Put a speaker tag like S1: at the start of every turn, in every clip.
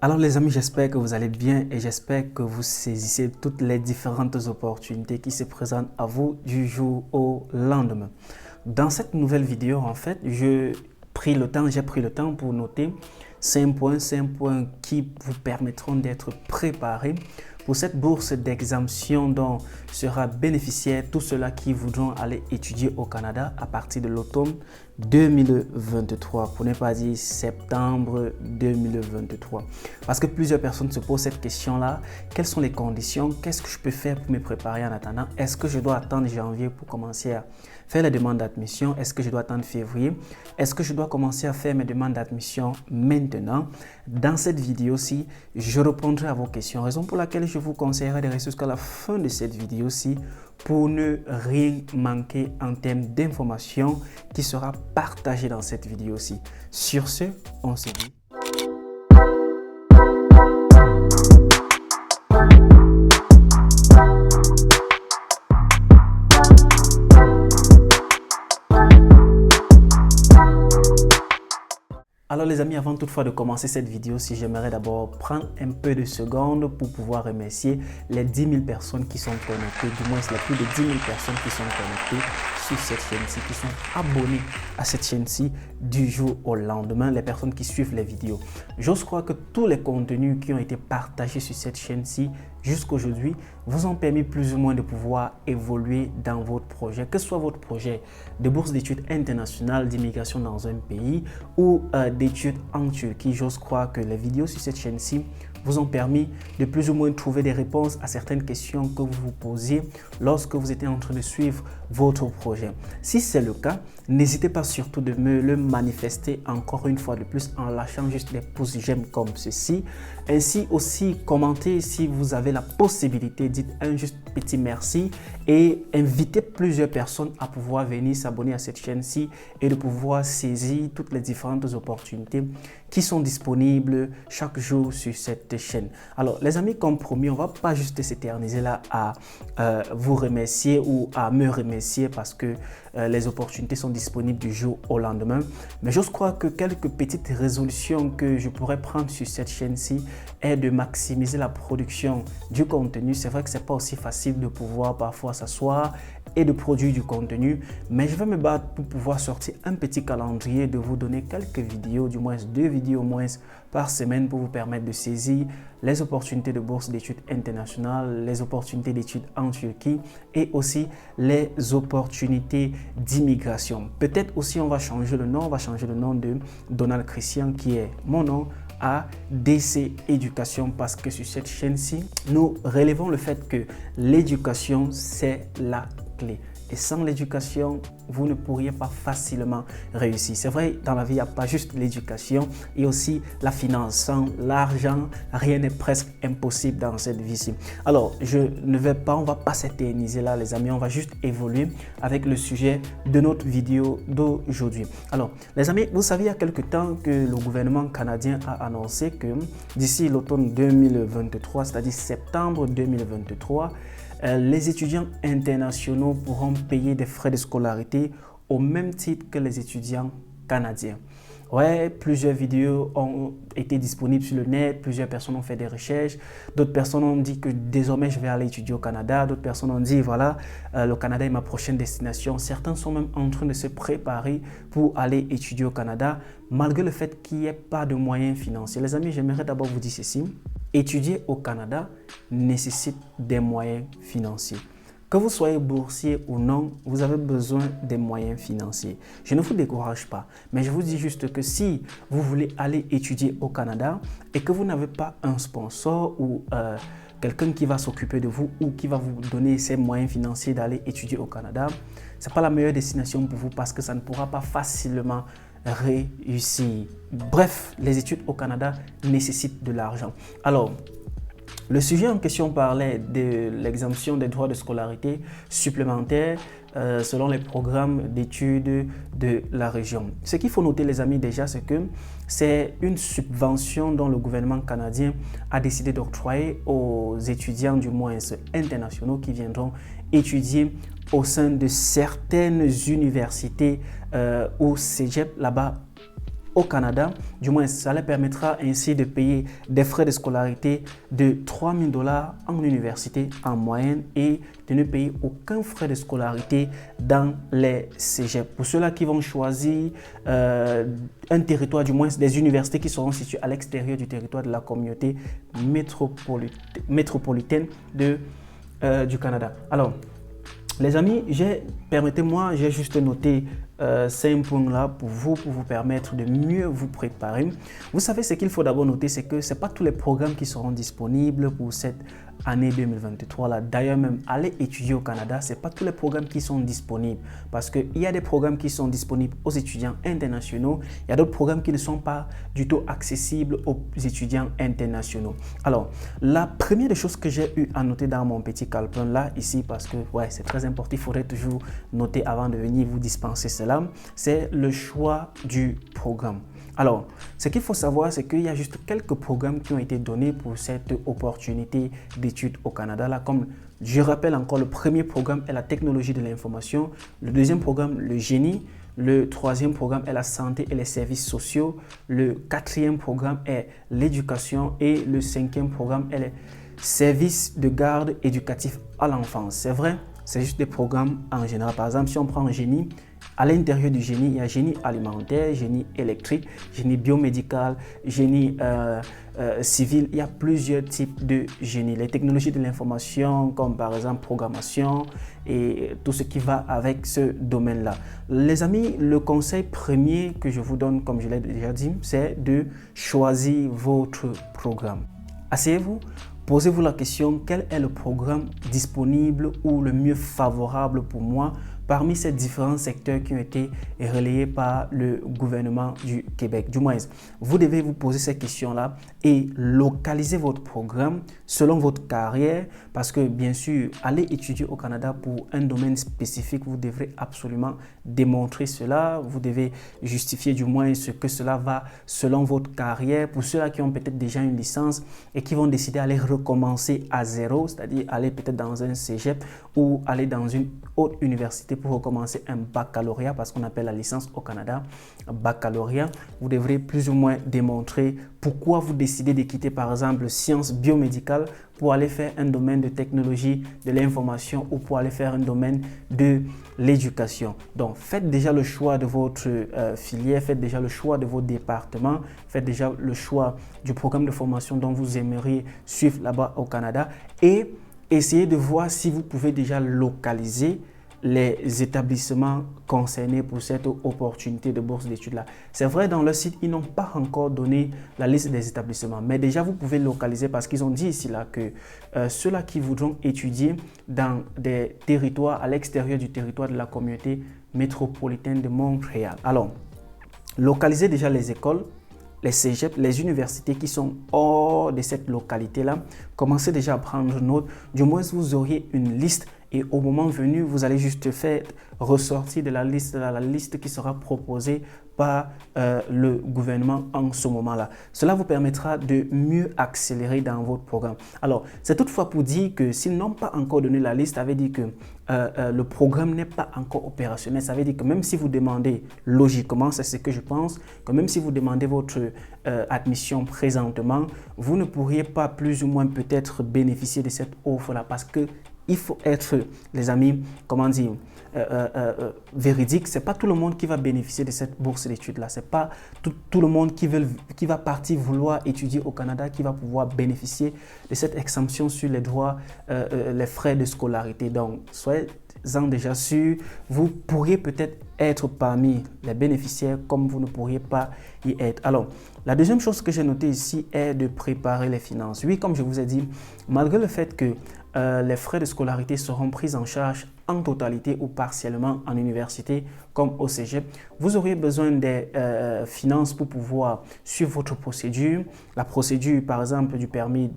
S1: Alors les amis, j'espère que vous allez bien et j'espère que vous saisissez toutes les différentes opportunités qui se présentent à vous du jour au lendemain. Dans cette nouvelle vidéo, en fait, j'ai pris le temps pour noter 5 points qui vous permettront d'être préparés pour cette bourse d'exemption dont sera bénéficiaire tous ceux-là qui voudront aller étudier au Canada à partir de l'automne 2023, pour ne pas dire septembre 2023. Parce que plusieurs personnes se posent cette question-là. Quelles sont les conditions? Qu'est-ce que je peux faire pour me préparer en attendant? Est-ce que je dois attendre janvier pour commencer à faire les demandes d'admission? Est-ce que je dois attendre février? Est-ce que je dois commencer à faire mes demandes d'admission maintenant? Dans cette vidéo-ci, je répondrai à vos questions. Raison pour laquelle je vous conseillerais de rester jusqu'à la fin de cette vidéo-ci pour ne rien manquer en termes d'informations qui sera partagée dans cette vidéo-ci. Sur ce, on se dit. Alors les amis, avant toutefois de commencer cette vidéo, si j'aimerais d'abord prendre un peu de secondes pour pouvoir remercier les 10 000 personnes qui sont connectées, du moins les plus de 10 000 personnes qui sont connectées sur cette chaîne-ci, qui sont abonnées à cette chaîne-ci du jour au lendemain, les personnes qui suivent les vidéos. J'ose croire que tous les contenus qui ont été partagés sur cette chaîne-ci jusqu'aujourd'hui vous ont permis plus ou moins de pouvoir évoluer dans votre projet, que ce soit votre projet de bourse d'études internationales, d'immigration dans un pays ou d'études en Turquie. J'ose croire que les vidéos sur cette chaîne-ci vous ont permis de plus ou moins trouver des réponses à certaines questions que vous vous posiez lorsque vous étiez en train de suivre votre projet. Si c'est le cas, n'hésitez pas surtout de me le manifester encore une fois de plus en lâchant juste des pouces j'aime comme ceci. Ainsi aussi, commentez si vous avez la possibilité, dites un juste petit merci et invitez plusieurs personnes à pouvoir venir s'abonner à cette chaîne-ci et de pouvoir saisir toutes les différentes opportunités qui sont disponibles chaque jour sur cette chaîne. Alors les amis, comme promis, on va pas juste s'éterniser là à vous remercier ou à me remercier parce que les opportunités sont disponibles du jour au lendemain. Mais j'ose croire que quelques petites résolutions que je pourrais prendre sur cette chaîne-ci est de maximiser la production du contenu. C'est vrai que c'est pas aussi facile de pouvoir parfois s'asseoir et de produire du contenu, mais je vais me battre pour pouvoir sortir un petit calendrier, de vous donner quelques vidéos, du moins 2 vidéos au moins par semaine pour vous permettre de saisir les opportunités de bourse d'études internationales, les opportunités d'études en Turquie et aussi les opportunités d'immigration. Peut-être aussi on va changer le nom, de Donald Christian qui est mon nom à DC Éducation, parce que sur cette chaîne-ci, nous relevons le fait que l'éducation, c'est la clé. Et sans l'éducation, vous ne pourriez pas facilement réussir. C'est vrai, dans la vie, il n'y a pas juste l'éducation, il y a aussi la finance. Sans l'argent, rien n'est presque impossible dans cette vie-ci. Alors, on ne va pas s'éterniser là, les amis. On va juste évoluer avec le sujet de notre vidéo d'aujourd'hui. Alors, les amis, vous savez, il y a quelque temps que le gouvernement canadien a annoncé que d'ici l'automne 2023, c'est-à-dire septembre 2023, les étudiants internationaux pourront payer des frais de scolarité au même titre que les étudiants canadiens. Ouais, plusieurs vidéos ont été disponibles sur le net, plusieurs personnes ont fait des recherches, d'autres personnes ont dit que désormais je vais aller étudier au Canada, d'autres personnes ont dit voilà, le Canada est ma prochaine destination. Certains sont même en train de se préparer pour aller étudier au Canada, malgré le fait qu'il n'y ait pas de moyens financiers. Les amis, j'aimerais d'abord vous dire ceci. Étudier au Canada nécessite des moyens financiers. Que vous soyez boursier ou non, vous avez besoin des moyens financiers. Je ne vous décourage pas, mais je vous dis juste que si vous voulez aller étudier au Canada et que vous n'avez pas un sponsor ou quelqu'un qui va s'occuper de vous ou qui va vous donner ces moyens financiers d'aller étudier au Canada, ce n'est pas la meilleure destination pour vous parce que ça ne pourra pas facilement réussir. Bref, les études au Canada nécessitent de l'argent. Alors, le sujet en question parlait de l'exemption des droits de scolarité supplémentaires selon les programmes d'études de la région. Ce qu'il faut noter, les amis, déjà, c'est que c'est une subvention dont le gouvernement canadien a décidé d'octroyer aux étudiants, du moins internationaux, qui viendront étudier au sein de certaines universités ou cégep là-bas au Canada. Du moins, ça leur permettra ainsi de payer des frais de scolarité de 3 000 $ en université en moyenne et de ne payer aucun frais de scolarité dans les cégeps. Pour ceux-là qui vont choisir un territoire, du moins des universités qui seront situées à l'extérieur du territoire de la communauté métropolitaine du Canada. Alors, les amis, permettez-moi, j'ai juste noté 5 points-là pour vous permettre de mieux vous préparer. Vous savez, ce qu'il faut d'abord noter, c'est que ce n'est pas tous les programmes qui seront disponibles pour cette année 2023. D'ailleurs, même aller étudier au Canada, ce n'est pas tous les programmes qui sont disponibles parce qu'il y a des programmes qui sont disponibles aux étudiants internationaux. Il y a d'autres programmes qui ne sont pas du tout accessibles aux étudiants internationaux. Alors, la première des choses que j'ai eu à noter dans mon petit calepin là, ici, parce que c'est très important, il faudrait toujours noter avant de venir vous dispenser cela, c'est le choix du programme. Alors, ce qu'il faut savoir, c'est qu'il y a juste quelques programmes qui ont été donnés pour cette opportunité d'études au Canada. Comme je rappelle encore, le premier programme est la technologie de l'information, le deuxième programme, le génie, le troisième programme est la santé et les services sociaux, le quatrième programme est l'éducation et le cinquième programme est les services de garde éducatifs à l'enfance. C'est vrai, c'est juste des programmes en général. Par exemple, si on prend un génie, à l'intérieur du génie, il y a génie alimentaire, génie électrique, génie biomédical, génie civil. Il y a plusieurs types de génie. Les technologies de l'information, comme par exemple programmation et tout ce qui va avec ce domaine-là. Les amis, le conseil premier que je vous donne, comme je l'ai déjà dit, c'est de choisir votre programme. Asseyez-vous. Posez-vous la question, quel est le programme disponible ou le mieux favorable pour moi parmi ces différents secteurs qui ont été relayés par le gouvernement du Québec. Du moins, vous devez vous poser ces questions-là et localiser votre programme selon votre carrière parce que bien sûr, aller étudier au Canada pour un domaine spécifique, vous devrez absolument démontrer cela. Vous devez justifier du moins ce que cela va selon votre carrière. Pour ceux-là qui ont peut-être déjà une licence et qui vont décider d'aller recommencer à zéro, c'est-à-dire aller peut-être dans un cégep ou aller dans une haute université pour recommencer un baccalauréat, parce qu'on appelle la licence au Canada baccalauréat, vous devrez plus ou moins démontrer pourquoi vous décidez de quitter par exemple sciences biomédicales pour aller faire un domaine de technologie de l'information ou pour aller faire un domaine de l'éducation. Donc faites déjà le choix de votre filière, faites déjà le choix de votre département, faites déjà le choix du programme de formation dont vous aimeriez suivre là-bas au Canada et essayez de voir si vous pouvez déjà localiser les établissements concernés pour cette opportunité de bourse d'études-là. C'est vrai, dans leur site, ils n'ont pas encore donné la liste des établissements, mais déjà, vous pouvez localiser parce qu'ils ont dit ici là que ceux-là qui voudront étudier dans des territoires à l'extérieur du territoire de la communauté métropolitaine de Montréal. Alors, localisez déjà les écoles, les cégeps, les universités qui sont hors de cette localité-là. Commencez déjà à prendre note. Du moins, vous auriez une liste et au moment venu, vous allez juste faire ressortir de la liste qui sera proposée par le gouvernement en ce moment-là. Cela vous permettra de mieux accélérer dans votre programme. Alors, c'est toutefois pour dire que s'ils n'ont pas encore donné la liste, ça veut dire que le programme n'est pas encore opérationnel. Ça veut dire que même si vous demandez, logiquement, c'est ce que je pense, que même si vous demandez votre admission présentement, vous ne pourriez pas plus ou moins peut-être bénéficier de cette offre-là parce que il faut être, les amis, comment dire, véridique. Ce n'est pas tout le monde qui va bénéficier de cette bourse d'études-là. Ce n'est pas tout le monde qui va partir vouloir étudier au Canada qui va pouvoir bénéficier de cette exemption sur les droits, les frais de scolarité. Donc, soyez-en déjà sûr, vous pourriez peut-être être parmi les bénéficiaires comme vous ne pourriez pas y être. Alors, la deuxième chose que j'ai notée ici est de préparer les finances. Oui, comme je vous ai dit, malgré le fait que les frais de scolarité seront pris en charge en totalité ou partiellement en université comme au cégep, vous auriez besoin des finances pour pouvoir suivre votre procédure. La procédure, par exemple, du permis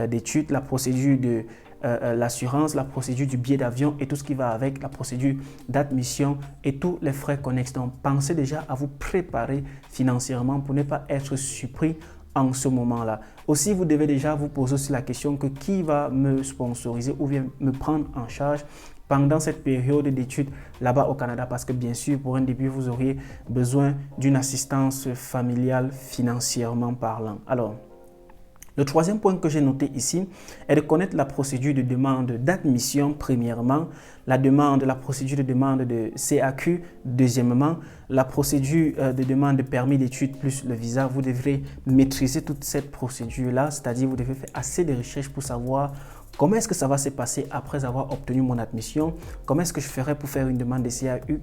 S1: d'études, la procédure de l'assurance, la procédure du billet d'avion et tout ce qui va avec, la procédure d'admission et tous les frais connexes. Donc, pensez déjà à vous préparer financièrement pour ne pas être surpris en ce moment-là. Aussi, vous devez déjà vous poser aussi la question que qui va me sponsoriser ou bien me prendre en charge pendant cette période d'études là-bas au Canada, parce que bien sûr, pour un début, vous auriez besoin d'une assistance familiale financièrement parlant. Alors, le troisième point que j'ai noté ici est de connaître la procédure de demande d'admission premièrement, la procédure de demande de CAQ deuxièmement, la procédure de demande de permis d'études plus le visa. Vous devrez maîtriser toute cette procédure-là, c'est-à-dire vous devez faire assez de recherches pour savoir comment est-ce que ça va se passer après avoir obtenu mon admission? Comment est-ce que je ferai pour faire une demande de CAQ?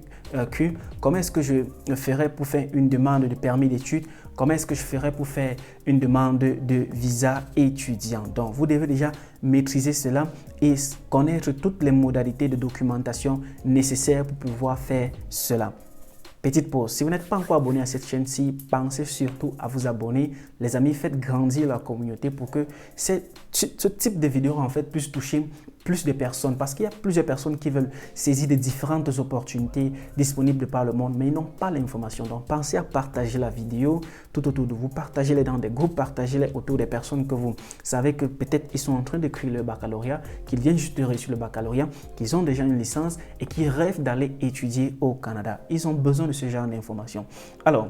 S1: Comment est-ce que je ferai pour faire une demande de permis d'études? Comment est-ce que je ferai pour faire une demande de visa étudiant? Donc, vous devez déjà maîtriser cela et connaître toutes les modalités de documentation nécessaires pour pouvoir faire cela. Petite pause, si vous n'êtes pas encore abonné à cette chaîne-ci, pensez surtout à vous abonner. Les amis, faites grandir la communauté pour que ce type de vidéo en fait puisse toucher plus de personnes, parce qu'il y a plusieurs personnes qui veulent saisir des différentes opportunités disponibles par le monde, mais ils n'ont pas l'information. Donc, pensez à partager la vidéo tout autour de vous, partagez-les dans des groupes, partagez-les autour des personnes que vous savez que peut-être ils sont en train d'écrire le baccalauréat, qu'ils viennent juste de réussir le baccalauréat, qu'ils ont déjà une licence et qui rêvent d'aller étudier au Canada. Ils ont besoin de ce genre d'informations. Alors,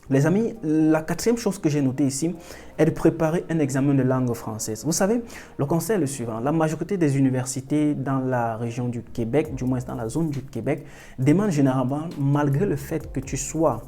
S1: les amis, la quatrième chose que j'ai notée ici est de préparer un examen de langue française. Vous savez, le conseil est le suivant. La majorité des universités dans la région du Québec, du moins dans la zone du Québec, demandent généralement, malgré le fait que tu sois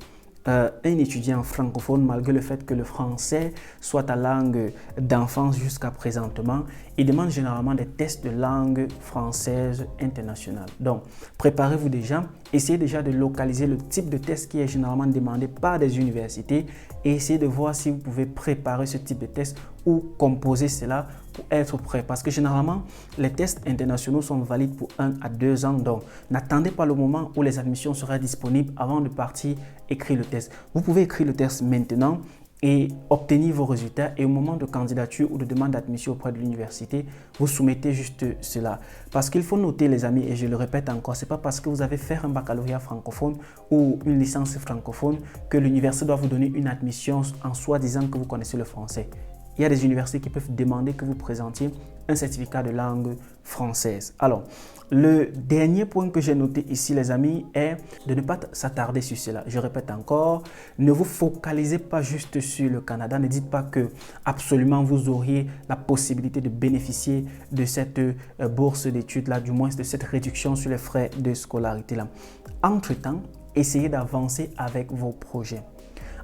S1: un étudiant francophone, malgré le fait que le français soit ta langue d'enfance jusqu'à présentement, il demande généralement des tests de langue française internationale. Donc, préparez-vous déjà, essayez déjà de localiser le type de test qui est généralement demandé par des universités et essayez de voir si vous pouvez préparer ce type de test ou composer cela pour être prêt. Parce que généralement, les tests internationaux sont valides pour 1 à 2 ans. Donc, n'attendez pas le moment où les admissions seront disponibles avant de partir écrire le test. Vous pouvez écrire le test maintenant et obtenir vos résultats, et au moment de candidature ou de demande d'admission auprès de l'université, vous soumettez juste cela. Parce qu'il faut noter, les amis, et je le répète encore, ce n'est pas parce que vous avez fait un baccalauréat francophone ou une licence francophone que l'université doit vous donner une admission en soi disant que vous connaissez le français. Il y a des universités qui peuvent demander que vous présentiez un certificat de langue française. Alors, le dernier point que j'ai noté ici, les amis, est de ne pas s'attarder sur cela. Je répète encore, ne vous focalisez pas juste sur le Canada. Ne dites pas que absolument vous auriez la possibilité de bénéficier de cette bourse d'études-là, du moins de cette réduction sur les frais de scolarité-là. Entre-temps, essayez d'avancer avec vos projets.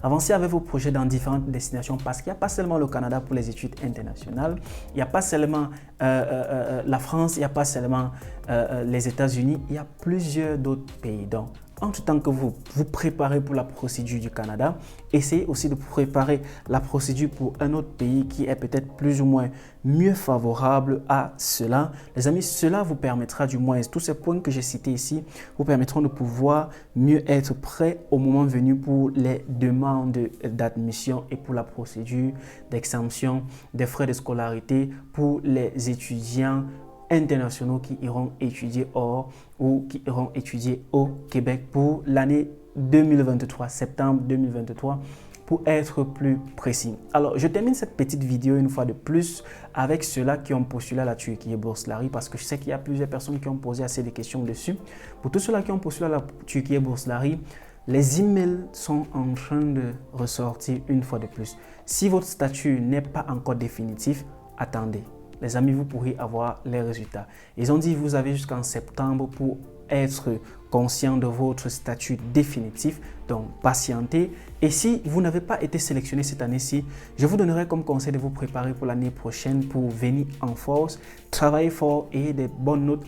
S1: Avancez avec vos projets dans différentes destinations, parce qu'il n'y a pas seulement le Canada pour les études internationales, il n'y a pas seulement la France, il n'y a pas seulement les États-Unis, il y a plusieurs d'autres pays. Donc, entre temps que vous vous préparez pour la procédure du Canada, essayez aussi de préparer la procédure pour un autre pays qui est peut-être plus ou moins mieux favorable à cela. Les amis, cela vous permettra, du moins, tous ces points que j'ai cités ici, vous permettront de pouvoir mieux être prêt au moment venu pour les demandes d'admission et pour la procédure d'exemption des frais de scolarité pour les étudiants internationaux qui iront étudier hors ou qui iront étudier au Québec pour l'année 2023, septembre 2023, pour être plus précis. Alors, je termine cette petite vidéo une fois de plus avec ceux-là qui ont postulé à la Turquie Bourse-Lari, parce que je sais qu'il y a plusieurs personnes qui ont posé assez de questions dessus. Pour tous ceux-là qui ont postulé à la Turquie Bourse-Lari, les emails sont en train de ressortir une fois de plus. Si votre statut n'est pas encore définitif, attendez. Les amis, vous pourrez avoir les résultats. Ils ont dit que vous avez jusqu'en septembre pour être conscient de votre statut définitif. Donc, patientez. Et si vous n'avez pas été sélectionné cette année-ci, je vous donnerai comme conseil de vous préparer pour l'année prochaine pour venir en force, travailler fort et des bonnes notes.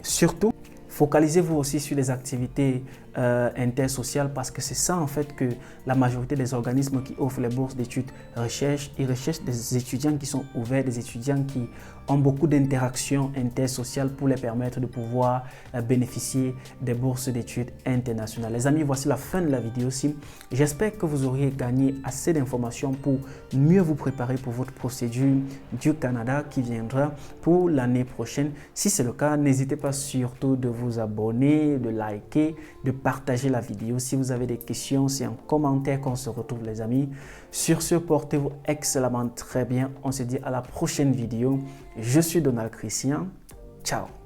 S1: Surtout, focalisez-vous aussi sur les activités intersociales, parce que c'est ça en fait que la majorité des organismes qui offrent les bourses d'études recherchent. Ils recherchent des étudiants qui sont ouverts, des étudiants qui ont beaucoup d'interactions intersociales pour les permettre de pouvoir bénéficier des bourses d'études internationales. Les amis, voici la fin de la vidéo ci. J'espère que vous auriez gagné assez d'informations pour mieux vous préparer pour votre procédure du Canada qui viendra pour l'année prochaine. Si c'est le cas, n'hésitez pas surtout de vous abonner, de liker, de partager la vidéo. Si vous avez des questions, c'est en commentaire qu'on se retrouve, les amis. Sur ce, portez-vous excellemment très bien. On se dit à la prochaine vidéo. Je suis Donald Christian. Ciao.